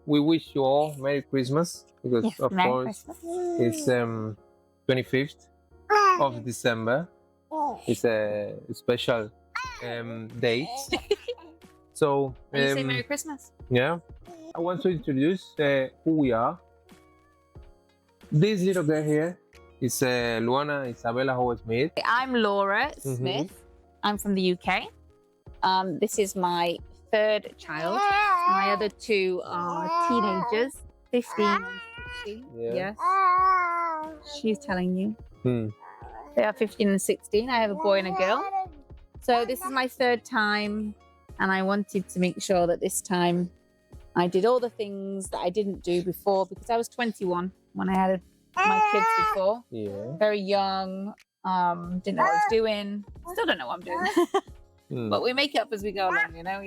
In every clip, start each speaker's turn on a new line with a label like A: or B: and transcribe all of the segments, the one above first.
A: we wish you all Merry Christmas because
B: Yes,
A: of
B: Merry
A: course
B: Christmas.
A: it's 25th of December. It's a special date. So
B: And you say Merry Christmas.
A: yeah, I want to introduce who we are. This little girl here is Luana Isabella Howard Smith.
B: I'm Laura Smith. I'm from the UK. This is my third child. My other two are teenagers, 15 and 16.
A: Yeah.
B: Yes. She's telling you.
A: Hmm.
B: They are 15 and 16. I have a boy and a girl. So this is my third time, and I wanted to make sure that this time I did all the things that I didn't do before, because I was 21 when I had my kids before.
A: Yeah.
B: Very young, didn't know what I was doing. Still don't know what I'm doing. But we make it up as we go along, you know?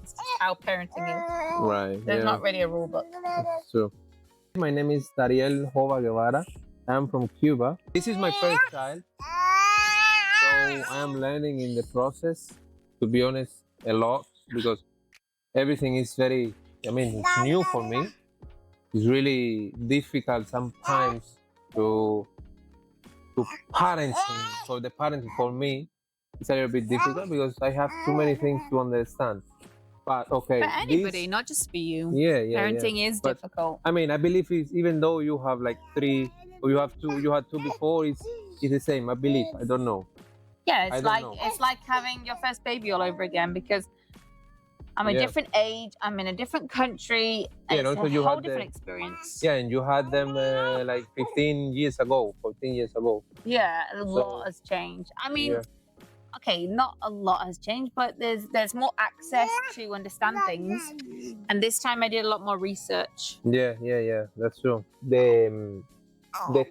B: It's just how parenting is.
A: Right.
B: There's not really a rule book.
A: So, my name is Dariel Jova Guevara. I'm from Cuba. This is my first child. So I am learning in the process, to be honest, a lot, because everything is it's new for me. It's really difficult sometimes to parenting. For the parenting for me, it's a little bit difficult because I have too many things to understand. But okay.
B: For anybody, not just for you.
A: Yeah.
B: Parenting is
A: But,
B: difficult.
A: I mean, I believe even though you have like 3 or you had 2 before, it's the same. I believe. I don't know.
B: Yeah,
A: I
B: it's
A: don't know.
B: like having your first baby all over again, because I'm a different age, I'm in a different country, and
A: and
B: it's
A: also
B: a
A: you
B: whole
A: had
B: different experience.
A: Yeah, and you had them like 15 years ago, 14 years ago.
B: Yeah, a lot has changed. I mean, okay, not a lot has changed, but there's more access to understand things. And this time I did a lot more research.
A: Yeah, that's true. The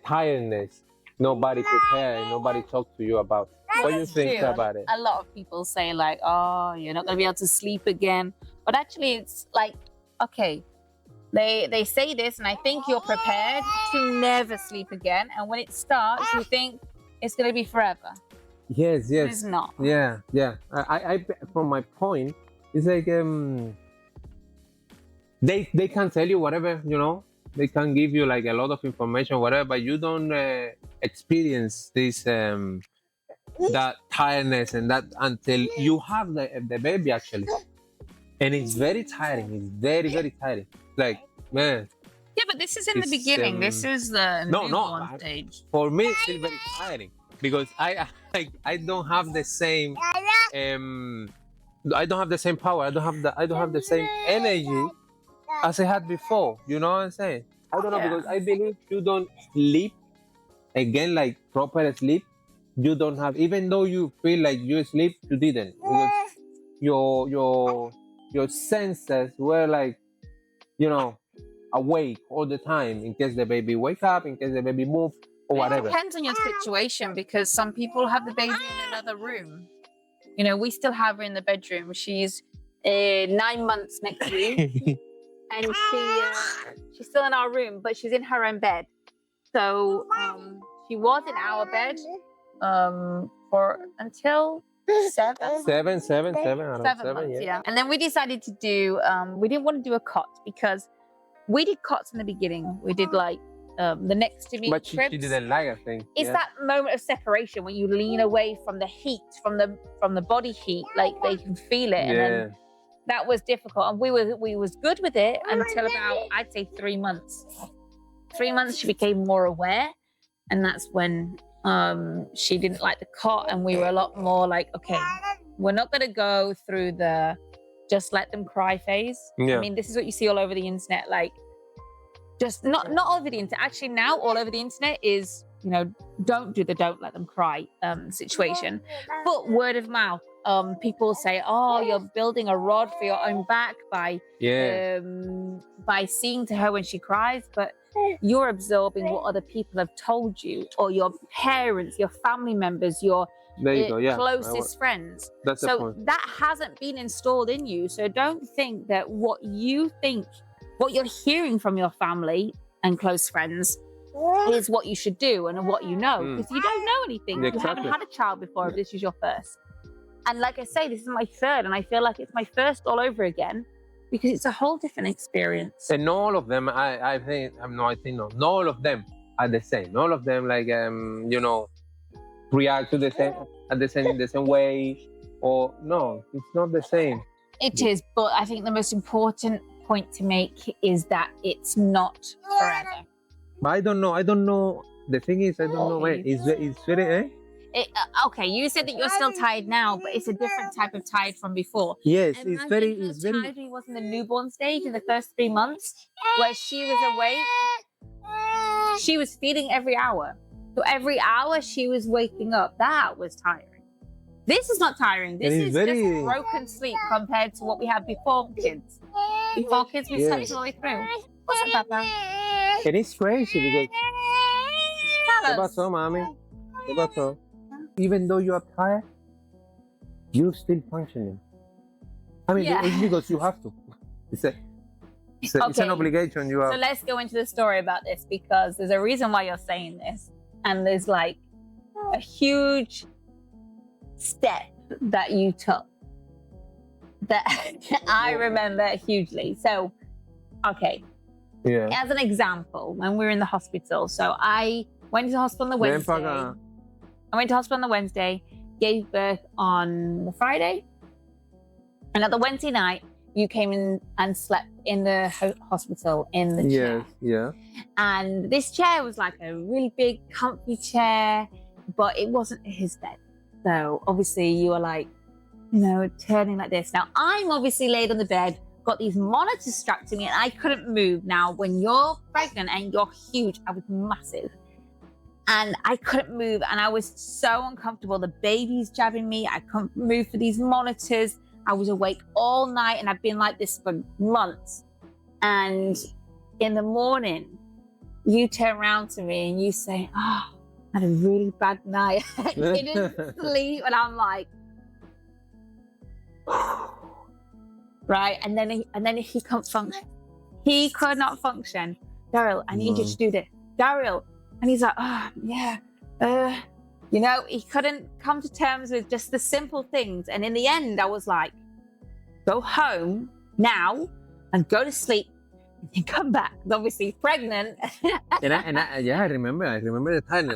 A: tiredness, nobody prepared, nobody talked to you about. What do you think about it?
B: A lot of people say like, oh, you're not going to be able to sleep again. But actually it's like, okay, they say this, and I think you're prepared to never sleep again. And when it starts, you think it's going to be forever.
A: Yes.
B: It's not.
A: Yeah. I from my point, it's like they can tell you whatever, you know. They can give you like a lot of information, whatever, but you don't experience this that tiredness and that until you have the baby actually, and it's very tiring. It's very tiring. Like, man.
B: Yeah, but this is in the beginning. This is the newborn stage.
A: For me, it's still very tiring because I don't have the same I don't have the same power. I don't have the same energy as I had before. You know what I'm saying? I don't know, because I believe you don't sleep again, like proper sleep. You don't have, even though you feel like you sleep, you didn't, because your senses were like, you know, awake all the time in case the baby wake up, in case the baby move or whatever.
B: It depends on your situation, because some people have the baby in another room. You know, we still have her in the bedroom. She's 9 months next week, and she's still in our room, but she's in her own bed. So she was in our bed for until 7
A: months,
B: yeah. And then we decided to do we didn't want to do a cot, because we did cots in the beginning. We did like the next to me
A: but she didn't like, I think.
B: It's that moment of separation when you lean away from the heat, from the body heat, like they can feel it. And then that was difficult, and we was good with it until about, I'd say, 3 months. 3 months she became more aware, and that's when she didn't like the cot, and we were a lot more like, okay, we're not going to go through the just let them cry phase. I mean, this is what you see all over the internet, like, just not all over the internet, actually now all over the internet is, you know, don't let them cry situation. But word of mouth, people say, oh, you're building a rod for your own back by seeing to her when she cries, but you're absorbing what other people have told you, or your parents, your family members, your closest friends.
A: That's the point.
B: That hasn't been installed in you. So don't think that what you're hearing from your family and close friends is what you should do and what you know, because you don't know anything.
A: Exactly.
B: You haven't had a child before. This is your first. And like I say, this is my third, and I feel like it's my first all over again, because it's a whole different experience.
A: And all of them, I think no, all of them are the same. All of them, like react to the same in the same way, or no, it's not the same.
B: It is, but I think the most important point to make is that it's not forever.
A: But I don't know. The thing is, I don't know. Wait, it's very.
B: Okay, you said that you're still tired now, but it's a different type of tired from before.
A: Yes, it's very.
B: Tired he was in the newborn stage in the first 3 months, where she was awake. She was feeding every hour, so every hour she was waking up. That was tiring. This is not tiring. This is just broken sleep compared to what we had before kids. Before kids, we slept all the way through. What's up, Papa?
A: And it's crazy because.
B: Tell us.
A: Mommy? Even though you are tired, you're still functioning. I mean, it's because you have to. It's an obligation you have.
B: So let's go into the story about this, because there's a reason why you're saying this. And there's like a huge step that you took that I remember hugely. So, okay.
A: Yeah.
B: As an example, when we were in the hospital, so I went to the hospital on the Wednesday. Gave birth on the Friday. And at the Wednesday night, you came in and slept in the hospital in the chair.
A: Yeah.
B: And this chair was like a really big, comfy chair, but it wasn't his bed. So obviously you were like, turning like this. Now I'm obviously laid on the bed, got these monitors strapped to me, and I couldn't move. Now, when you're pregnant and you're huge, I was massive. And I couldn't move, and I was so uncomfortable. The baby's jabbing me. I couldn't move for these monitors. I was awake all night, and I've been like this for months. And in the morning, you turn around to me and you say, I had a really bad night. I didn't sleep. And I'm like, right. And then he can't function. He could not function. Daryl, I need you to do this. Daryl. And he's like, he couldn't come to terms with just the simple things. And in the end, I was like, go home now and go to sleep and come back. Obviously pregnant.
A: I remember the time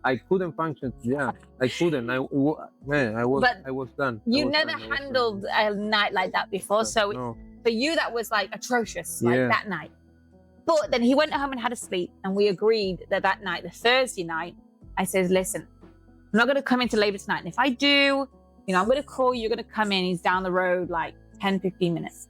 A: I couldn't function. Yeah, I couldn't. I was done.
B: You never handled a night like that before. So for you, that was like atrocious, like that night. But then he went home and had a sleep, and we agreed that night, the Thursday night, I said, listen, I'm not going to come into labor tonight. And if I do, I'm going to call you. You're going to come in. He's down the road like 10, 15 minutes.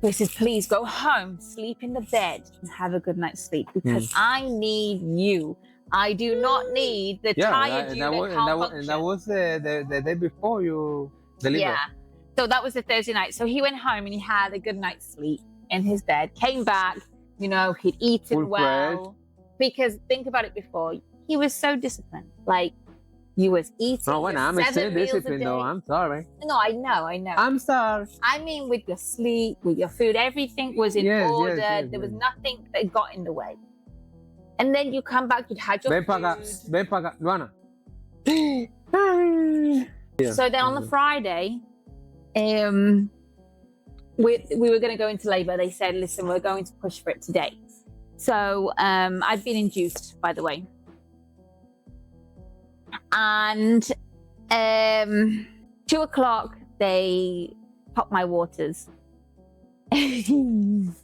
B: So he says, please go home, sleep in the bed, and have a good night's sleep, because I need you. I do not need the tired you that can't function.
A: And that was the day before you delivered.
B: Yeah. So that was the Thursday night. So he went home and he had a good night's sleep in his bed, came back, he'd eaten well. Because think about it before, he was so disciplined. Like, you was eating.
A: Oh, when I'm still disciplined though, I'm sorry.
B: No, I know.
A: I'm sorry.
B: I mean, with your sleep, with your food, everything was in order. There was nothing that got in the way. And then you come back, you'd had your food.
A: Ven para acá, Luana.
B: So then on the Friday, we were going to go into labor. They said, listen, we're going to push for it today. So I've been induced, by the way. And 2 o'clock, they popped my waters. And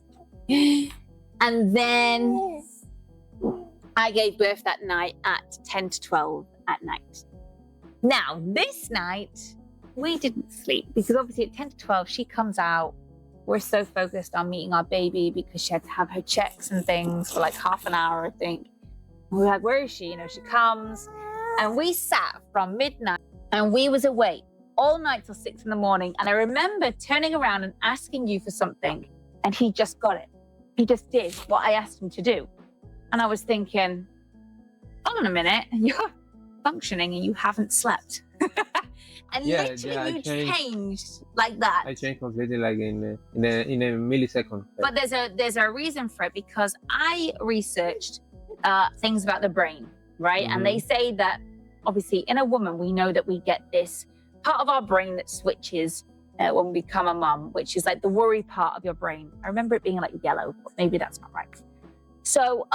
B: then I gave birth that night at 10 to 12 at night. Now, this night, we didn't sleep because obviously at 10 to 12, she comes out. We're so focused on meeting our baby because she had to have her checks and things for like half an hour, I think. And we were like, where is she? She comes. And we sat from midnight and we was awake all night till 6 a.m. And I remember turning around and asking you for something, and he just got it. He just did what I asked him to do. And I was thinking, hold on a minute, you're functioning and you haven't slept. And literally you changed like that.
A: I changed completely like in a millisecond.
B: But there's a reason for it, because I researched things about the brain, right? And they say that obviously in a woman, we know that we get this part of our brain that switches when we become a mum, which is like the worry part of your brain. I remember it being like yellow, but maybe that's not right. So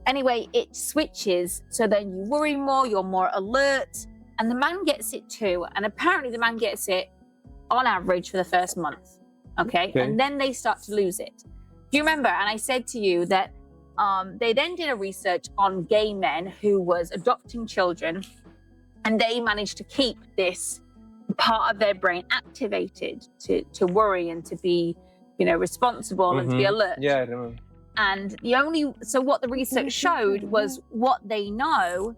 B: anyway, it switches. So then you worry more, you're more alert, and the man gets it too. And apparently the man gets it on average for the first month. Okay. And then they start to lose it. Do you remember? And I said to you that they then did a research on gay men who was adopting children, and they managed to keep this part of their brain activated to worry and to be, responsible and to be alert.
A: Yeah, I remember.
B: And so what the research showed was what they know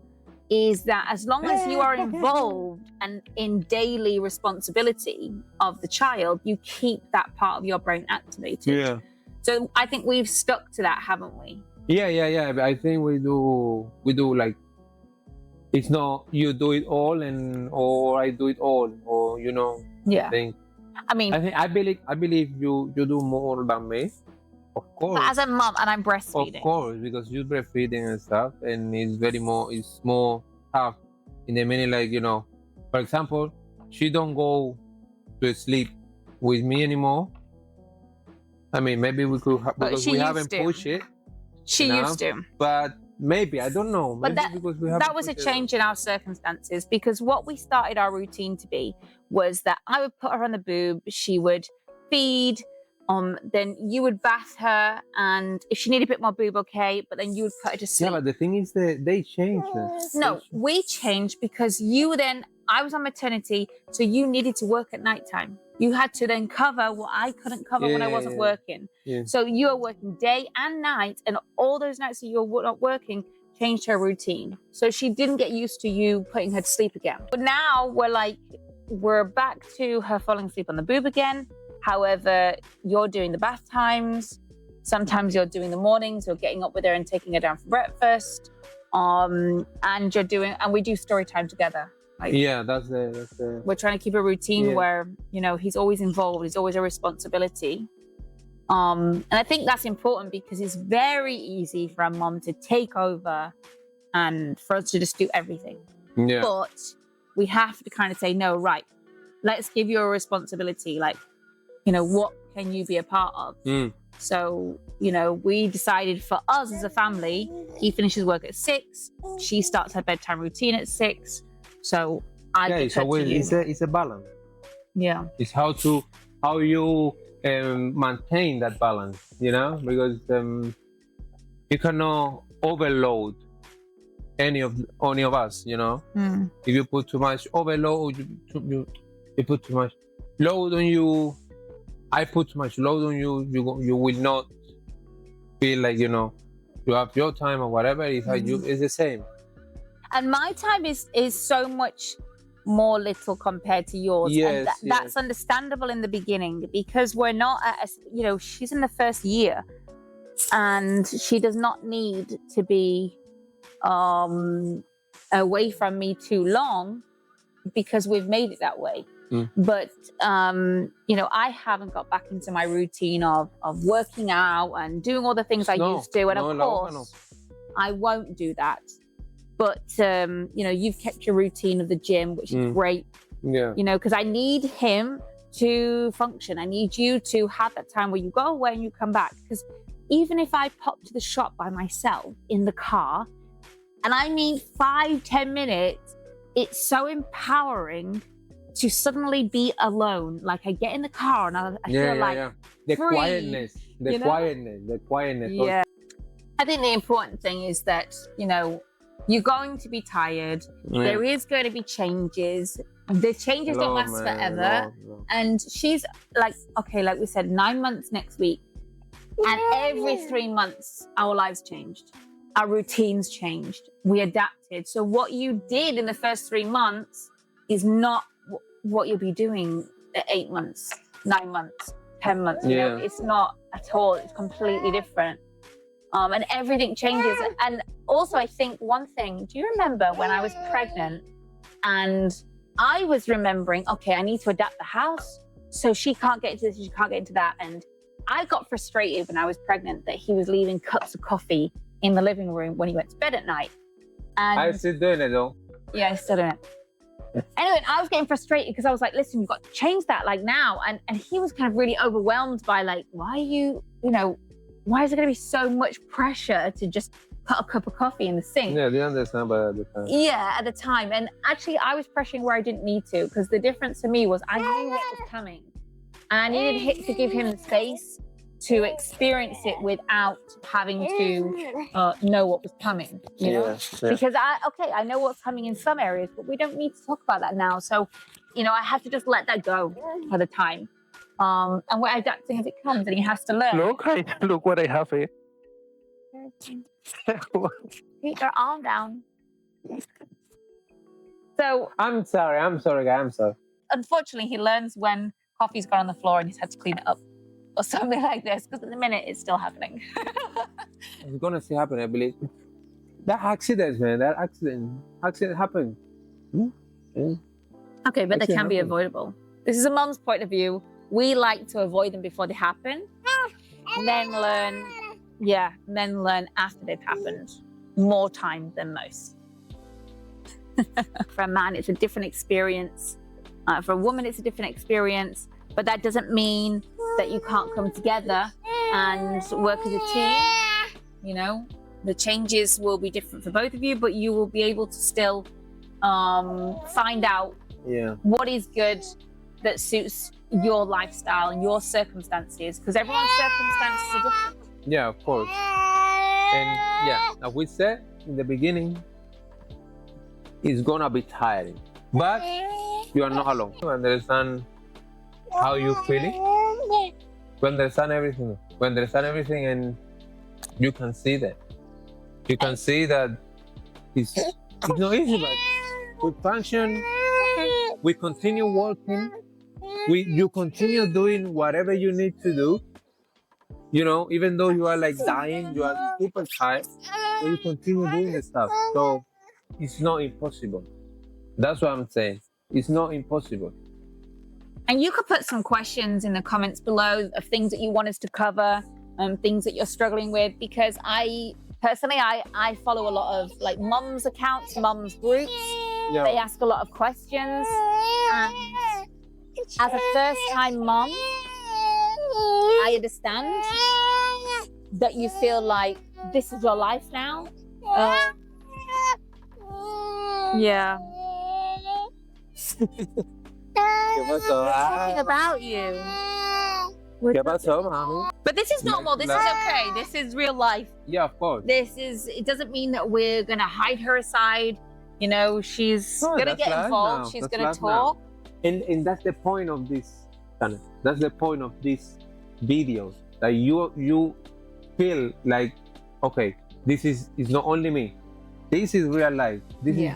B: is that as long as you are involved and in daily responsibility of the child, you keep that part of your brain activated.
A: Yeah.
B: So I think we've stuck to that, haven't we?
A: Yeah. I think we do like, it's not you do it all or I do it all, or
B: Yeah.
A: I believe you do more than me. Of course.
B: But as a mum, and I'm breastfeeding.
A: Of course, because you're breastfeeding and stuff, and it's more tough in the minute, like, for example, she don't go to sleep with me anymore. I mean, maybe we could because we haven't pushed it.
B: She used to.
A: But maybe, I don't know. Maybe
B: but
A: because we haven't
B: that was a change in our circumstances, because what we started our routine to be was that I would put her on the boob, she would feed, then you would bath her, and if she needed a bit more boob, okay, but then you would put her to sleep.
A: Yeah, but the thing is that they changed.
B: No, we changed because I was on maternity, so you needed to work at nighttime. You had to then cover what I couldn't cover when I wasn't working.
A: Yeah.
B: So you were working day and night, and all those nights that you were not working changed her routine. So she didn't get used to you putting her to sleep again. But now we're back to her falling asleep on the boob again. However, you're doing the bath times. Sometimes you're doing the mornings. You're getting up with her and taking her down for breakfast. And we do story time together.
A: That's the.
B: We're trying to keep a routine where he's always involved. He's always a responsibility. And I think that's important because it's very easy for a mom to take over and for us to just do everything.
A: Yeah.
B: But we have to kind of say, no, right, let's give you a responsibility. Like, what can you be a part of? So, we decided for us as a family, he finishes work at 6, she starts her bedtime routine at 6. So
A: it's a balance.
B: Yeah.
A: It's how you maintain that balance, because you cannot overload any of us, If you put too much overload, you put too much load on you. I put too much load on you. You will not feel like you have your time or whatever. It's the same.
B: And my time is so much more little compared to yours.
A: Yes,
B: and that's understandable in the beginning because we're not she's in the first year and she does not need to be away from me too long because we've made it that way. But I haven't got back into my routine of working out and doing all the things I used to, and of course I won't do that. But you've kept your routine of the gym, which is great.
A: Yeah.
B: Because I need him to function. I need you to have that time where you go away and you come back. Because even if I pop to the shop by myself in the car and I need 5-10 minutes, it's so empowering to suddenly be alone. Like I get in the car and I feel like
A: the
B: free,
A: quietness.
B: Yeah. I think the important thing is that, you're going to be tired.
A: Yeah.
B: There is going to be changes. The changes don't last forever.
A: No.
B: And she's like we said, 9 months next week. And every 3 months, our lives changed. Our routines changed. We adapted. So what you did in the first 3 months is not what you'll be doing at 8 months, 9 months, 10 months. It's not at all. It's completely different. And everything changes. And also, I think one thing, do you remember when I was pregnant and I was remembering, okay, I need to adapt the house. So she can't get into this, she can't get into that. And I got frustrated when I was pregnant that he was leaving cups of coffee in the living room when he went to bed at night. And
A: I'm still doing it though.
B: Yeah, I'm still doing it. Anyway, I was getting frustrated because I was like, listen, you've got to change that like now. And he was kind of really overwhelmed by like, why are you, why is there going to be so much pressure to just put a cup of coffee in the sink?
A: Yeah, they understand, but at the time.
B: Yeah, at the time. And actually, I was pressuring where I didn't need to, because the difference for me was I knew what was coming. And I needed to give him the space to experience it without having to know what was coming, you know?
A: Yeah.
B: Because I know what's coming in some areas, but we don't need to talk about that now. So, I have to just let that go for the time. And we're adapting as it comes, and he has to learn.
A: Look what I have here.
B: Keep your arm down. So
A: I'm sorry, guys. I'm sorry.
B: Unfortunately, he learns when coffee's gone on the floor and he's had to clean it up or something like this, because at the minute it's still happening.
A: It's gonna still happen, I believe. That accident, man. That accident happened.
B: Okay, but they can be avoidable. This is a mom's point of view. We like to avoid them before they happen, then learn after they've happened, more time than most. For a man, it's a different experience. For a woman, it's a different experience. But that doesn't mean that you can't come together and work as a team. The changes will be different for both of you, but you will be able to still find out what is good that suits your lifestyle and your circumstances, because everyone's circumstances are different.
A: Yeah, of course. And like we said in the beginning, it's gonna be tiring, but you are not alone. You understand how you're feeling. You understand everything, and you can see that. You can see that it's not easy, but we function. We continue working. You continue doing whatever you need to do. Even though you are like dying, you are super tired, but you continue doing the stuff. So it's not impossible. That's what I'm saying. It's not impossible.
B: And you could put some questions in the comments below of things that you want us to cover, things that you're struggling with, because I personally follow a lot of like mums accounts, mums groups. Yeah. They ask a lot of questions. And as a first-time mum, I understand that you feel like this is your life now. Yeah. We're talking about you. But this is normal. This is okay. This is real life.
A: Yeah, of course.
B: It doesn't mean that we're going to hide her aside. She's going to get involved. Now. She's going to talk.
A: And that's the point of this channel. That's the point of this videos. That you feel like, okay, this is not only me. This is real life. This is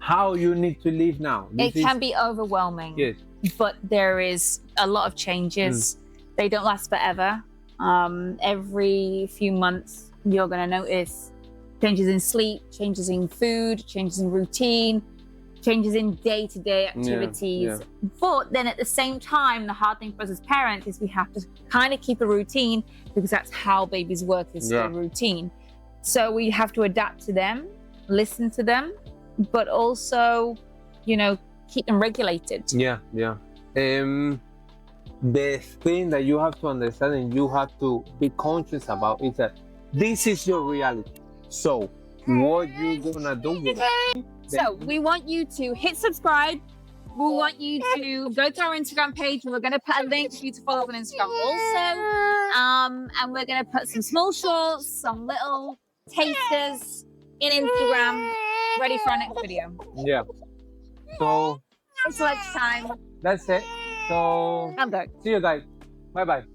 A: how you need to live now.
B: It can be overwhelming.
A: Yes.
B: But there is a lot of changes. They don't last forever. Every few months, you're going to notice changes in sleep, changes in food, changes in routine, changes in day-to-day activities. Yeah. But then at the same time, the hard thing for us as parents is we have to kind of keep a routine, because that's how babies work, is a routine. So we have to adapt to them, listen to them, but also, keep them regulated. Yeah.
A: The thing that you have to understand and you have to be conscious about is that this is your reality. So what you gonna do with it?
B: So we want you to hit subscribe. We want you to go to our Instagram page, and we're going to put a link for you to follow us on Instagram also. And we're going to put some small shorts, some little tasters in Instagram, ready for our next video.
A: Yeah. So
B: it's lunchtime.
A: That's it. So
B: I'm good.
A: See you guys. Bye-bye.